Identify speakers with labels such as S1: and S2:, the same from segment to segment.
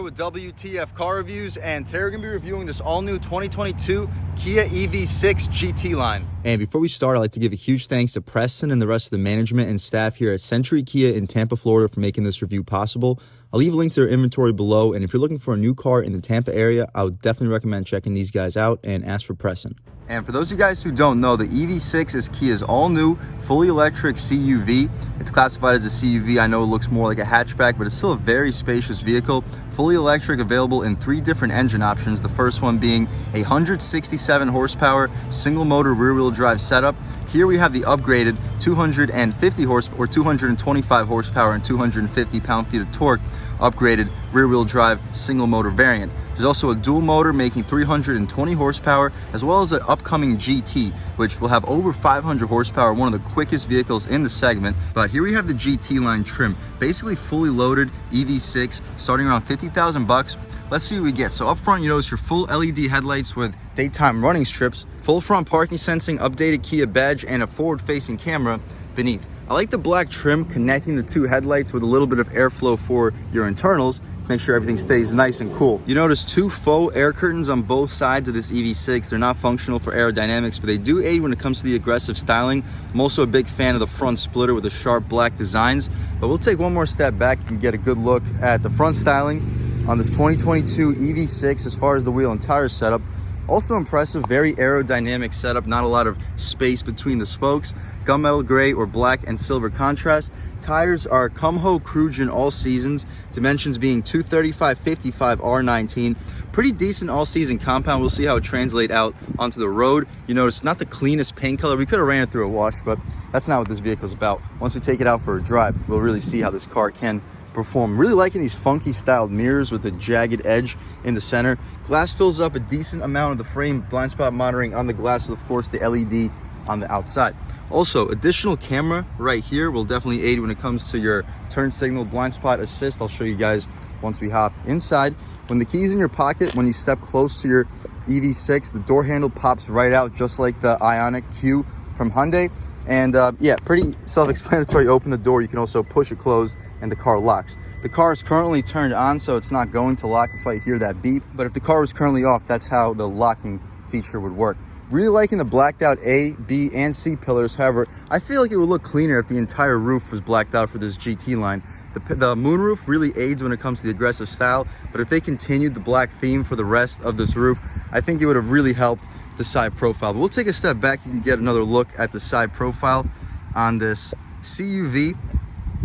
S1: with W.T.F car reviews, and today we're going to be reviewing this all-new 2022 Kia EV6 GT line. And before we start, I'd like to give a huge thanks to Preston and the rest of the management and staff here at Century Kia in Tampa, Florida for making this review possible. I'll leave a link to their inventory below, and if you're looking for a new car in the Tampa area, I would definitely recommend checking these guys out and ask for Preston. And for those of you guys who don't know, the EV6 is Kia's all-new, fully electric CUV. It's classified as a CUV. I know it looks more like a hatchback, but it's still a very spacious vehicle. Fully electric, available in 3 different engine options. The first one being a 167 horsepower single-motor rear-wheel drive setup. Here we have the upgraded 250 horsepower, or 225 horsepower and 250 pound-feet of torque, upgraded rear-wheel drive single-motor variant. There's also a dual motor making 320 horsepower, as well as an upcoming GT, which will have over 500 horsepower, one of the quickest vehicles in the segment. But here we have the GT line trim, basically fully loaded EV6, starting around 50,000 bucks. Let's see what we get. So up front, you notice your full LED headlights with daytime running strips, full front parking sensing, updated Kia badge, and a forward-facing camera beneath. I like the black trim connecting the 2 headlights with a little bit of airflow for your internals. Make sure everything stays nice and cool. You notice 2 faux air curtains on both sides of this EV6. They're not functional for aerodynamics, but they do aid when it comes to the aggressive styling. I'm also a big fan of the front splitter with the sharp black designs, but we'll take one more step back and get a good look at the front styling on this 2022 EV6 as far as the wheel and tire setup. Also impressive, very aerodynamic setup, not a lot of space between the spokes. Gunmetal gray or black and silver contrast. Tires are Kumho Crugin all seasons, dimensions being 235/55 R19. Pretty decent all season compound. We'll see how it translates out onto the road. You notice not the cleanest paint color. We could have ran it through a wash, but that's not what this vehicle is about. Once we take it out for a drive, we'll really see how this car can perform. Really liking these funky styled mirrors with the jagged edge in the center. Glass fills up a decent amount of the frame, blind spot monitoring on the glass, with of course the LED on the outside. Also, additional camera right here will definitely aid when it comes to your turn signal, blind spot assist. I'll show you guys once we hop inside. When the key's in your pocket, when you step close to your EV6, the door handle pops right out just like the Ioniq Q from Hyundai. And yeah, pretty self-explanatory. Open the door, you can also push it closed and the car locks. The car is currently turned on, so it's not going to lock. That's why you hear that beep. But if the car was currently off, that's how the locking feature would work. Really liking the blacked out A, B, and C pillars. However, I feel like it would look cleaner if the entire roof was blacked out for this GT line. The moonroof really aids when it comes to the aggressive style, but if they continued the black theme for the rest of this roof, I think it would have really helped the side profile. But we'll take a step back. You can get another look at the side profile on this CUV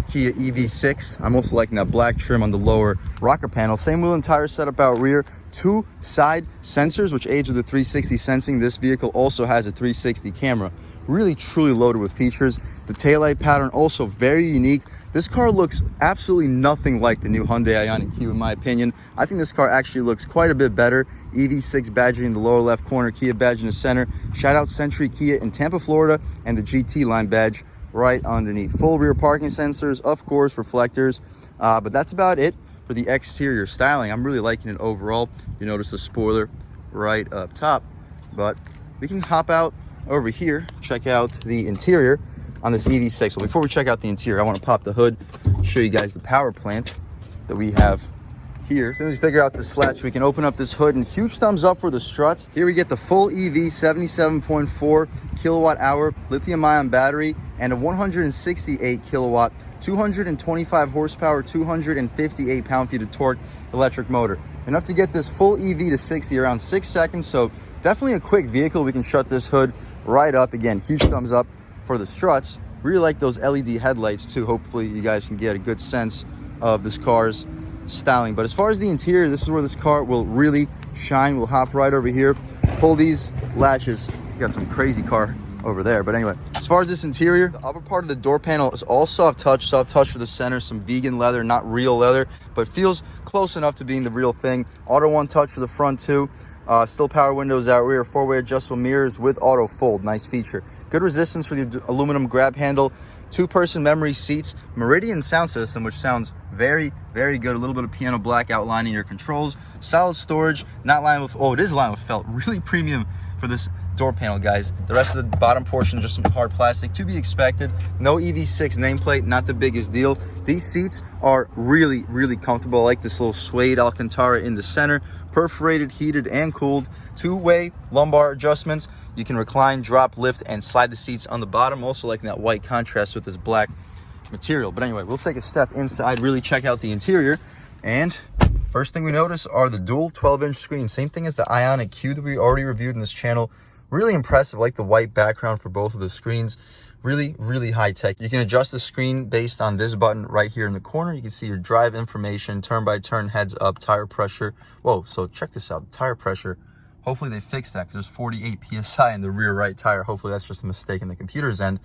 S1: Kia EV6. I'm also liking that black trim on the lower rocker panel. Same wheel and tire setup out rear. 2 side sensors, which aids with the 360 sensing. This vehicle also has a 360 camera. Really truly loaded with features. The taillight pattern also very unique. This car looks absolutely nothing like the new Hyundai Ioniq Q in my opinion. I think this car actually looks quite a bit better. EV6 badging in the lower left corner, Kia badge in the center. Shout out Century Kia in Tampa, Florida, and the GT line badge right underneath. Full rear parking sensors, of course, reflectors, but that's about it for the exterior styling. I'm really liking it overall. You notice the spoiler right up top, but we can hop out over here, check out the interior on this EV6. Well, before we check out the interior, I want to pop the hood, show you guys the power plant that we have here. As soon as we figure out this latch, we can open up this hood, and huge thumbs up for the struts. Here we get the full EV 77.4 kilowatt hour lithium ion battery and a 168 kilowatt 225 horsepower 258 pound-feet of torque electric motor, enough to get this full EV to 60 around 6 seconds. So definitely a quick vehicle. We can shut this hood right up. Again, huge thumbs up for the struts. Really like those LED headlights too. Hopefully you guys can get a good sense of this car's styling. But as far as the interior, this is where this car will really shine. We'll hop right over here, pull these latches. You got some crazy car over there, but anyway, as far as this interior, the upper part of the door panel is all soft touch for the center. Some vegan leather, not real leather, but feels close enough to being the real thing. Auto one touch for the front too. Still power windows out rear, 4-way adjustable mirrors with auto fold. Nice feature. Good resistance for the aluminum grab handle. 2-person memory seats. Meridian sound system, which sounds very, very good. A little bit of piano black outlining your controls. Solid storage, not lined with, oh, it is lined with felt. Really premium for this door panel, guys. The rest of the bottom portion, just some hard plastic, to be expected. No EV6 nameplate, not the biggest deal. These seats are really, really comfortable. I like this little suede Alcantara in the center, perforated, heated, and cooled. Two-way lumbar adjustments. You can recline, drop, lift, and slide the seats on the bottom. Also liking that white contrast with this black material. But anyway, we'll take a step inside, really check out the interior. And first thing we notice are the dual 12-inch screens. Same thing as the Ioniq Q that we already reviewed in this channel. Really impressive, like the white background for both of the screens. Really, really high tech. You can adjust the screen based on this button right here in the corner. You can see your drive information, turn-by-turn, heads up, tire pressure. Whoa, so check this out, the tire pressure. Hopefully they fixed that because there's 48 PSI in the rear right tire. Hopefully that's just a mistake in the computer's end.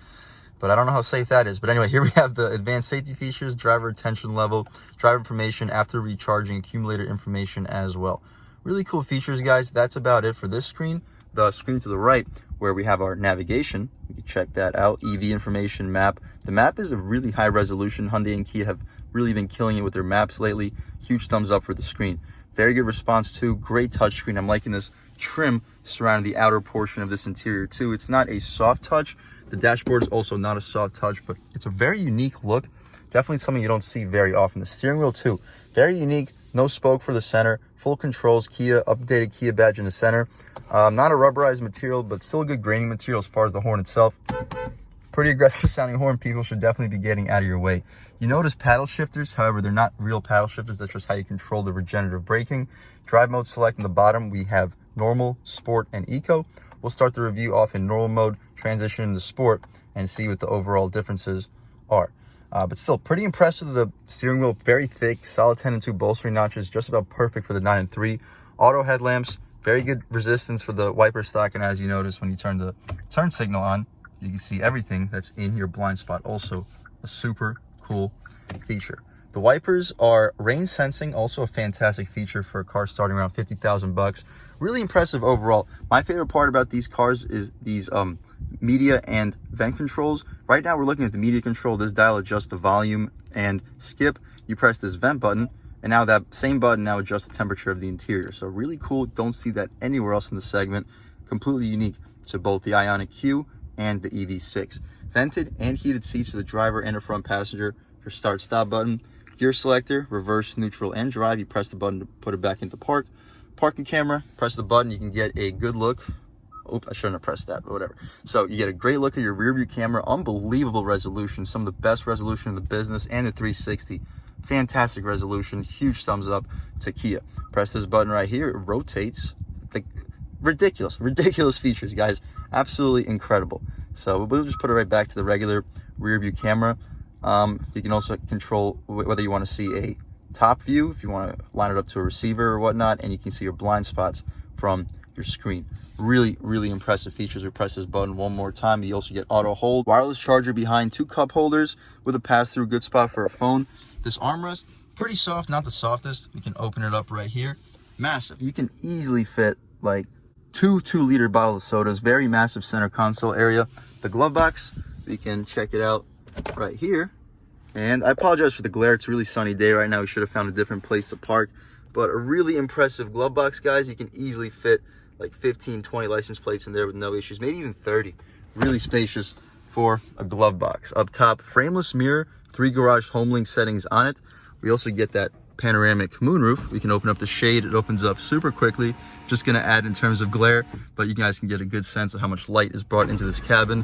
S1: But I don't know how safe that is. But anyway, here we have the advanced safety features, driver attention level, driver information, after recharging, accumulator information as well. Really cool features, guys. That's about it for this screen. The screen to the right, where we have our navigation, you can check that out. EV information map. The map is a really high resolution. Hyundai and Kia have really been killing it with their maps lately. Huge thumbs up for the screen. Very good response too. Great touchscreen. I'm liking this trim surrounding the outer portion of this interior too. It's not a soft touch. The dashboard is also not a soft touch, but it's a very unique look. Definitely something you don't see very often. The steering wheel too, very unique. No spoke for the center. Full controls. Kia, updated Kia badge in the center. Not a rubberized material, but still a good graining material as far as the horn itself. Pretty aggressive sounding horn. People should definitely be getting out of your way. You notice paddle shifters. However, they're not real paddle shifters. That's just how you control the regenerative braking. Drive mode select in the bottom. We have normal, sport, and eco. We'll start the review off in normal mode, transition into sport, and see what the overall differences are. But still pretty impressive. The steering wheel, very thick, solid 10 and 2 bolstering notches, just about perfect for the 9 and 3. Auto headlamps, very good resistance for the wiper stock. And as you notice, when you turn the turn signal on, you can see everything that's in your blind spot. Also a super cool feature. The wipers are rain sensing, also a fantastic feature for a car starting around 50,000 bucks. Really impressive overall. My favorite part about these cars is these media and vent controls. Right now we're looking at the media control. This dial adjusts the volume and skip. You press this vent button, and now that same button now adjusts the temperature of the interior. So really cool. Don't see that anywhere else in the segment. Completely unique to both the Ioniq Q and the EV6. Vented and heated seats for the driver and the front passenger. Your start stop button. Gear selector, reverse, neutral, and drive. You press the button to put it back into park. Parking camera, press the button, you can get a good look. Oh, I shouldn't have pressed that, but whatever. So you get a great look at your rear view camera. Unbelievable resolution, some of the best resolution in the business, and the 360. Fantastic resolution, huge thumbs up to Kia. Press this button right here, it rotates. Like, ridiculous features, guys. Absolutely incredible. So we'll just put it right back to the regular rear view camera. You can also control whether you want to see a top view, if you want to line it up to a receiver or whatnot, and you can see your blind spots from your screen. Really, really impressive features. We press this button one more time. You also get auto hold, wireless charger behind, 2 cup holders with a pass-through, good spot for a phone. This armrest, pretty soft, not the softest. We can open it up right here. Massive. You can easily fit like 2 2-liter bottles of sodas. Very massive center console area. The glove box, we can check it out right here. And I apologize for the glare. It's a really sunny day right now. We should have found a different place to park. But a really impressive glove box, guys. You can easily fit like 15, 20 license plates in there with no issues, maybe even 30. Really spacious for a glove box. Up top, frameless mirror, 3 garage home link settings on it. We also get that panoramic moonroof. We can open up the shade. It opens up super quickly. Just gonna add in terms of glare, but you guys can get a good sense of how much light is brought into this cabin.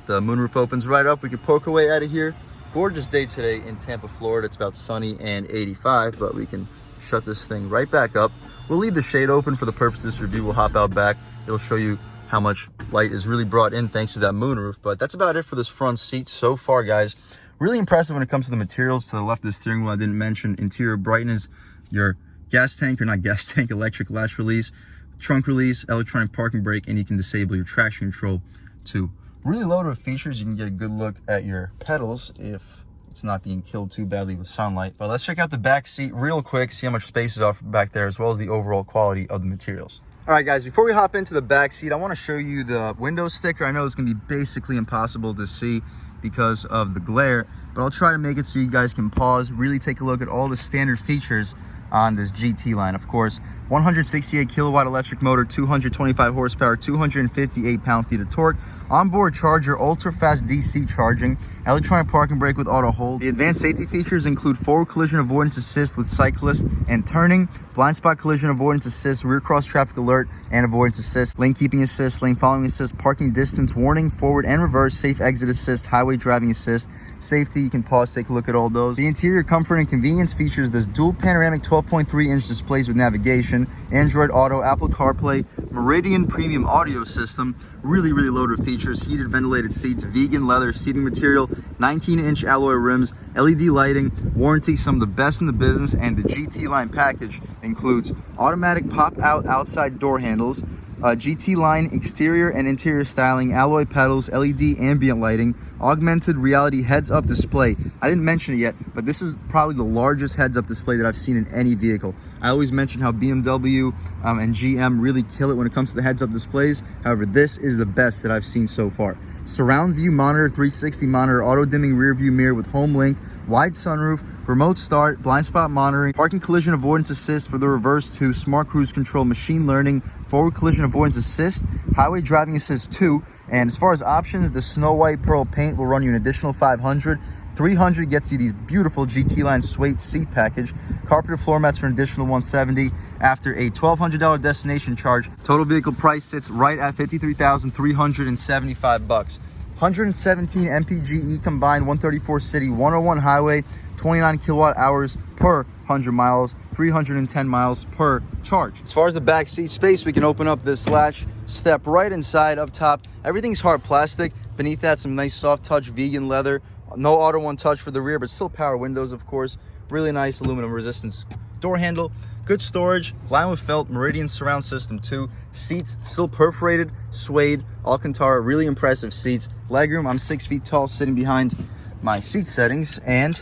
S1: The moonroof opens right up. We can poke away out of here. Gorgeous day today in Tampa, Florida. It's about sunny and 85, but we can shut this thing right back up. We'll leave the shade open for the purpose of this review. We'll hop out back. It'll show you how much light is really brought in thanks to that moonroof. But that's about it for this front seat so far, guys. Really impressive when it comes to the materials. To the left of the steering wheel, I didn't mention interior brightness, your gas tank, or not gas tank, electric latch release, trunk release, electronic parking brake, and you can disable your traction control too. Really loaded with features. You can get a good look at your pedals if it's not being killed too badly with sunlight. But let's check out the back seat real quick, see how much space is off back there, as well as the overall quality of the materials. All right, guys, before we hop into the back seat, I want to show you the window sticker. I know it's going to be basically impossible to see because of the glare, but I'll try to make it so you guys can pause, really take a look at all the standard features on this GT line. Of course, 168 kilowatt electric motor, 225 horsepower, 258 pound-feet of torque, onboard charger, ultra-fast DC charging, electronic parking brake with auto hold. The advanced safety features include forward collision avoidance assist with cyclist and turning, blind spot collision avoidance assist, rear cross traffic alert and avoidance assist, lane keeping assist, lane following assist, parking distance warning, forward and reverse, safe exit assist, highway driving assist, safety. You can pause, take a look at all those. The interior comfort and convenience features this dual panoramic 12.3-inch displays with navigation, Android Auto, Apple CarPlay, Meridian premium audio system, really loaded with features, heated ventilated seats, vegan leather seating material, 19-inch alloy rims, LED lighting, warranty, some of the best in the business. And the GT line package includes automatic pop-out outside door handles, GT line exterior and interior styling, alloy pedals, LED ambient lighting, augmented reality heads-up display. I didn't mention it yet, but this is probably the largest heads-up display that I've seen in any vehicle. I always mention how BMW and GM really kill it when it comes to the heads-up displays. However, this is the best that I've seen so far. Surround view monitor, 360 monitor, auto dimming rear view mirror with home link, wide sunroof, remote start, blind spot monitoring, parking collision avoidance assist for the reverse 2, smart cruise control, machine learning, forward collision avoidance assist, highway driving assist 2. And as far as options, the snow white pearl paint will run you an additional $500. $300 gets you these beautiful GT line suede seat package, carpeted floor mats for an additional $170 after a $1,200 destination charge. Total vehicle price sits right at $53,375. 117 mpge combined, 134 city, 101 highway, 29 kilowatt hours per 100 miles, 310 miles per charge. As far as the back seat space, we can open up this latch, step right inside. Up top, everything's hard plastic. Beneath that, some nice soft touch vegan leather. No auto one touch for the rear, but still power windows, of course. Really nice aluminum resistance door handle. Good storage, lined with felt, Meridian surround system too. Seats still perforated, suede, Alcantara, really impressive seats. Legroom, I'm 6 feet tall sitting behind my seat settings, and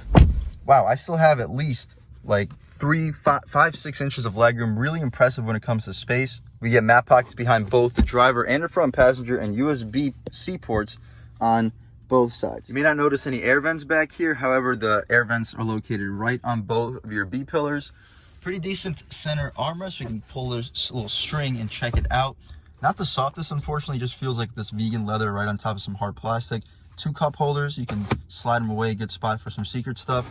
S1: wow, I still have at least like 5-6 inches of legroom. Really impressive when it comes to space. We get map pockets behind both the driver and the front passenger, and USB-C ports on both sides. You may not notice any air vents back here. However, the air vents are located right on both of your B pillars. Pretty decent center armrest. We can pull this little string and check it out. Not the softest, unfortunately, just feels like this vegan leather right on top of some hard plastic. 2 cup holders, you can slide them away. Good spot for some secret stuff.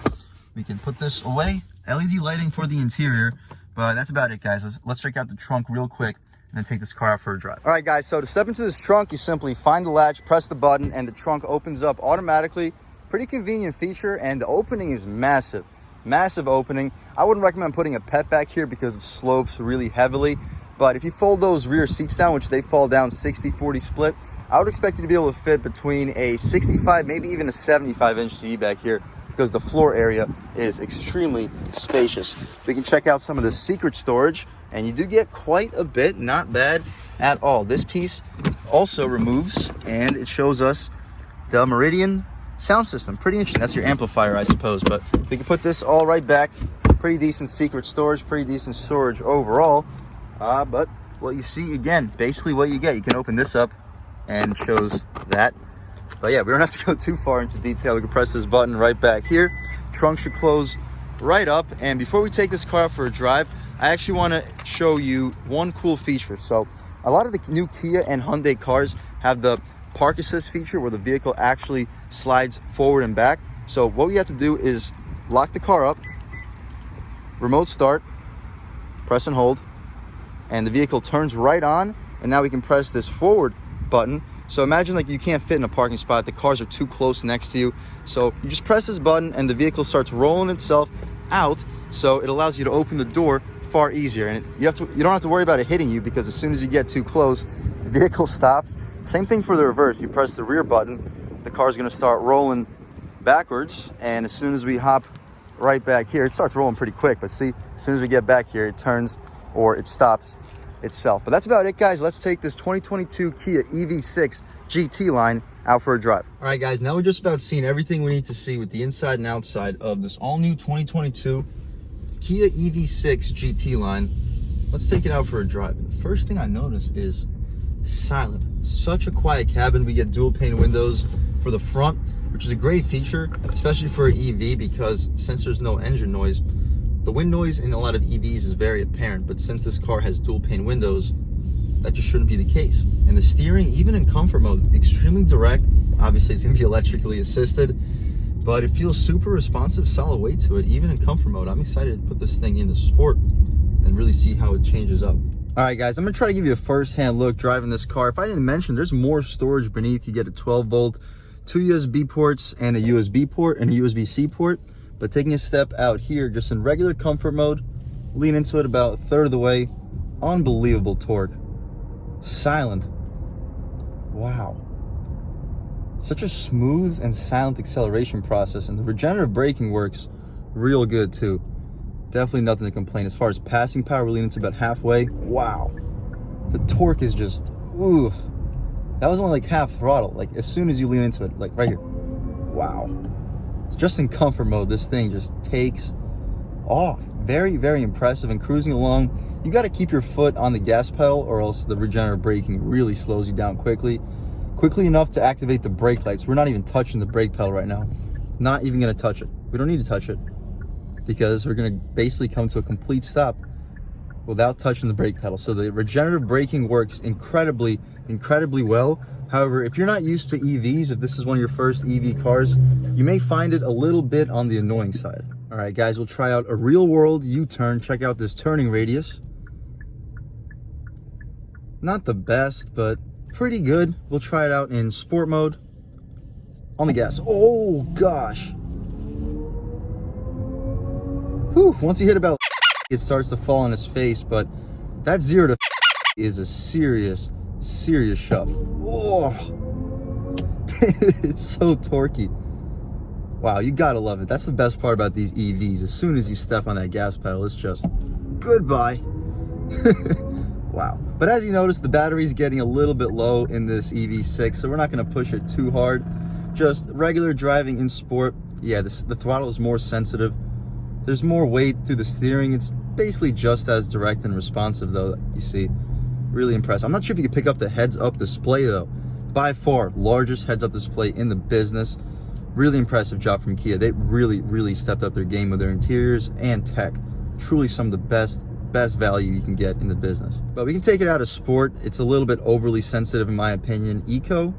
S1: We can put this away. LED lighting for the interior, but that's about it, guys. Let's check out the trunk real quick and then take this car out for a drive. All right, guys, so to step into this trunk, you simply find the latch, press the button, and the trunk opens up automatically. Pretty convenient feature, and the opening is massive. Massive opening. I wouldn't recommend putting a pet back here because it slopes really heavily, but if you fold those rear seats down, which they fall down 60-40 split, I would expect you to be able to fit between a 65, maybe even a 75-inch TV back here, because the floor area is extremely spacious. We can check out some of the secret storage, and you do get quite a bit, not bad at all. This piece also removes, and it shows us the Meridian sound system. Pretty interesting. That's your amplifier, I suppose, but we can put this all right back. Pretty decent secret storage, pretty decent storage overall. But what you see, again, basically what you get. You can open this up and it shows that. But yeah, we don't have to go too far into detail. We can press this button right back here. Trunk should close right up. And before we take this car out for a drive, I actually want to show you one cool feature. So a lot of the new Kia and Hyundai cars have the park assist feature where the vehicle actually slides forward and back. So what we have to do is lock the car up, remote start, press and hold, and the vehicle turns right on. And now we can press this forward button. So imagine like you can't fit in a parking spot, the cars are too close next to you. So you just press this button and the vehicle starts rolling itself out. So it allows you to open the door far easier, and you don't have to worry about it hitting you, because as soon as you get too close, the vehicle stops. Same thing for the reverse. You press the rear button, the car is going to start rolling backwards, and as soon as we hop right back here, it starts rolling pretty quick, but see, as soon as we get back here, it turns or it stops itself. But that's about it, guys. Let's take this 2022 Kia EV6 GT line out for a drive. All right, guys, now we're just about seeing everything we need to see with the inside and outside of this all-new 2022 Kia EV6 GT line. Let's take it out for a drive. The first thing I notice is silent. Such a quiet cabin. We get dual pane windows for the front, which is a great feature, especially for an EV, because since there's no engine noise, The wind noise in a lot of EVs is very apparent, but since this car has dual pane windows, that just shouldn't be the case. And the steering, even in comfort mode, extremely direct. Obviously it's gonna be electrically assisted, but it feels super responsive, solid weight to it, even in comfort mode. I'm excited to put this thing into sport and really see how it changes up. All right, guys, I'm gonna try to give you a first-hand look driving this car. If I didn't mention, there's more storage beneath. You get a 12-volt, 2 USB ports, and a USB port and a USB-C port. But taking a step out here, just in regular comfort mode, lean into it about a third of the way. Unbelievable torque. Silent. Wow. Such a smooth and silent acceleration process, and the regenerative braking works real good too. Definitely nothing to complain. As far as passing power, we're leaning into about halfway. Wow. The torque is just, ooh. That was only like half throttle. Like as soon as you lean into it, like right here. Wow. Just in comfort mode, this thing just takes off. Very, very impressive. And cruising along, you got to keep your foot on the gas pedal or else the regenerative braking really slows you down quickly enough to activate the brake lights. We're not even touching the brake pedal right now. Not even going to touch it. We don't need to touch it because we're going to basically come to a complete stop without touching the brake pedal. So the regenerative braking works incredibly well. However, if you're not used to EVs, if this is one of your first EV cars, you may find it a little bit on the annoying side. All right, guys, we'll try out a real world U-turn. Check out this turning radius. Not the best, but pretty good. We'll try it out in sport mode. On the gas. Oh, gosh. Whew, once you hit about, it starts to fall on his face, but that 0 to is a serious shove. Oh, it's so torquey. Wow, you gotta love it. That's the best part about these EVs. As soon as you step on that gas pedal, it's just goodbye. Wow. But as you notice, the battery's getting a little bit low in this EV6, so we're not gonna push it too hard. Just regular driving in sport. Yeah, the throttle is more sensitive. There's more weight through the steering. It's basically just as direct and responsive though, you see. Really impressive. I'm not sure if you can pick up the heads-up display though. By far, largest heads-up display in the business. Really impressive job from Kia. They really stepped up their game with their interiors and tech. Truly some of the best value you can get in the business. But we can take it out of sport. It's a little bit overly sensitive in my opinion. Eco,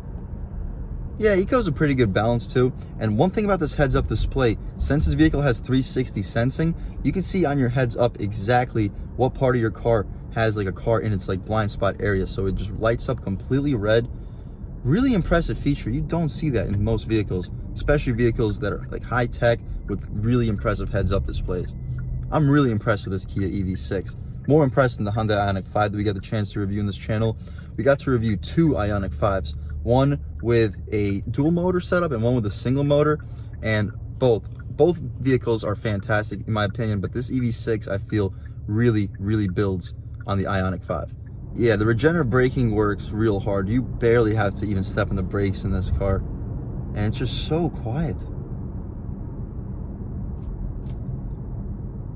S1: yeah, Eco's a pretty good balance too. And one thing about this heads-up display, since this vehicle has 360 sensing, you can see on your heads-up exactly what part of your car has like a car in its like blind spot area. So it just lights up completely red. Really impressive feature. You don't see that in most vehicles, especially vehicles that are like high tech with really impressive heads-up displays. I'm really impressed with this Kia EV6. More impressed than the Hyundai Ioniq 5 that we got the chance to review in this channel. We got to review 2 Ioniq 5s, one with a dual motor setup and one with a single motor, and both vehicles are fantastic in my opinion, but this EV6 I feel really builds on the Ioniq 5. Yeah, the regenerative braking works real hard. You barely have to even step on the brakes in this car, and it's just so quiet.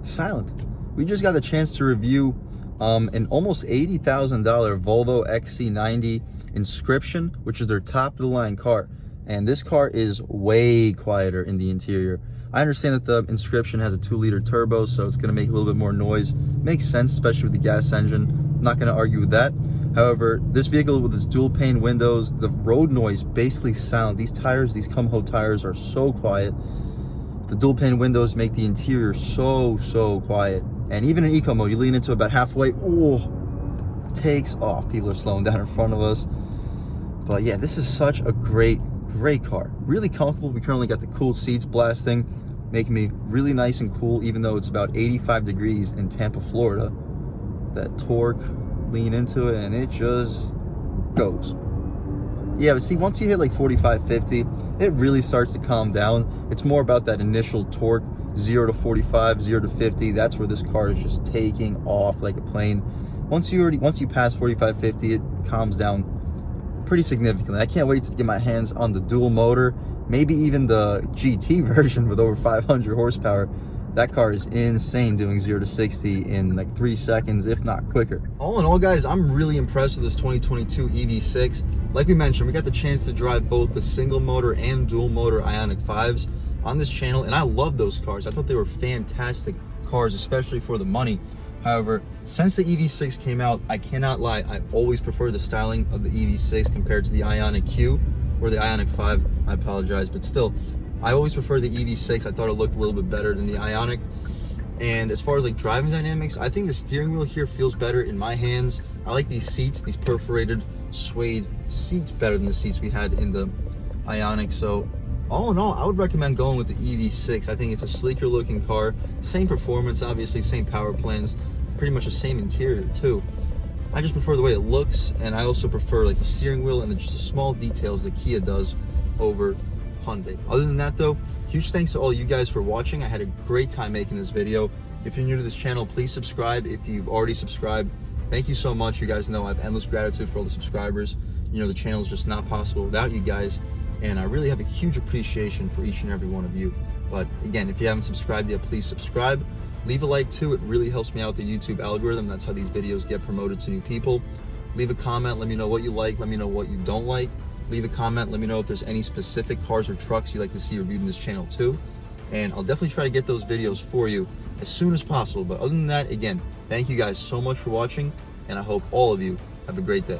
S1: Silent. We just got the chance to review an almost $80,000 Volvo XC90 Inscription, which is their top of the line car, and this car is way quieter in the interior. I understand that the Inscription has a 2-liter turbo, so it's going to make a little bit more noise. Makes sense, especially with the gas engine. I'm not going to argue with that. However, this vehicle with its dual pane windows, the road noise basically silent. These tires, these Kumho tires, are so quiet. The dual pane windows make the interior so quiet. And even in eco mode, you lean into about halfway, oh, takes off. People are slowing down in front of us. But yeah, this is such a great car. Really comfortable. We currently got the cooled seats blasting, making me really nice and cool, even though it's about 85 degrees in Tampa, Florida. That torque, lean into it, and it just goes. Yeah, but see, once you hit like 45, 50, it really starts to calm down. It's more about that initial torque, 0 to 45, 0 to 50. That's where this car is just taking off like a plane. Once you pass 45, 50, it calms down pretty significantly. I can't wait to get my hands on the dual motor, maybe even the GT version with over 500 horsepower. That car is insane, doing 0 to 60 in like 3 seconds, if not quicker. All in all, guys, I'm really impressed with this 2022 EV6. Like we mentioned, we got the chance to drive both the single motor and dual motor Ioniq 5s on this channel, and I love those cars. I thought they were fantastic cars, especially for the money. However, since the EV6 came out, I cannot lie, I always prefer the styling of the EV6 compared to the Ioniq Q or the Ioniq 5. I apologize, but still, I always prefer the EV6. I thought it looked a little bit better than the Ioniq. And as far as like driving dynamics, I think the steering wheel here feels better in my hands. I like these seats, these perforated suede seats, better than the seats we had in the Ioniq. So all in all, I would recommend going with the EV6. I think it's a sleeker looking car, same performance, obviously same power plans, pretty much the same interior too. I just prefer the way it looks, and I also prefer like the steering wheel and just the small details that Kia does over Hyundai. Other than that though, huge thanks to all you guys for watching. I had a great time making this video. If you're new to this channel, please subscribe. If you've already subscribed, thank you so much. You guys know I have endless gratitude for all the subscribers. You know, the channel is just not possible without you guys, and I really have a huge appreciation for each and every one of you. But again, if you haven't subscribed yet, please subscribe. Leave a like too. It really helps me out with the YouTube algorithm. That's how these videos get promoted to new people. Leave a comment. Let me know what you like. Let me know what you don't like. Leave a comment. Let me know if there's any specific cars or trucks you'd like to see reviewed in this channel too. And I'll definitely try to get those videos for you as soon as possible. But other than that, again, thank you guys so much for watching, and I hope all of you have a great day.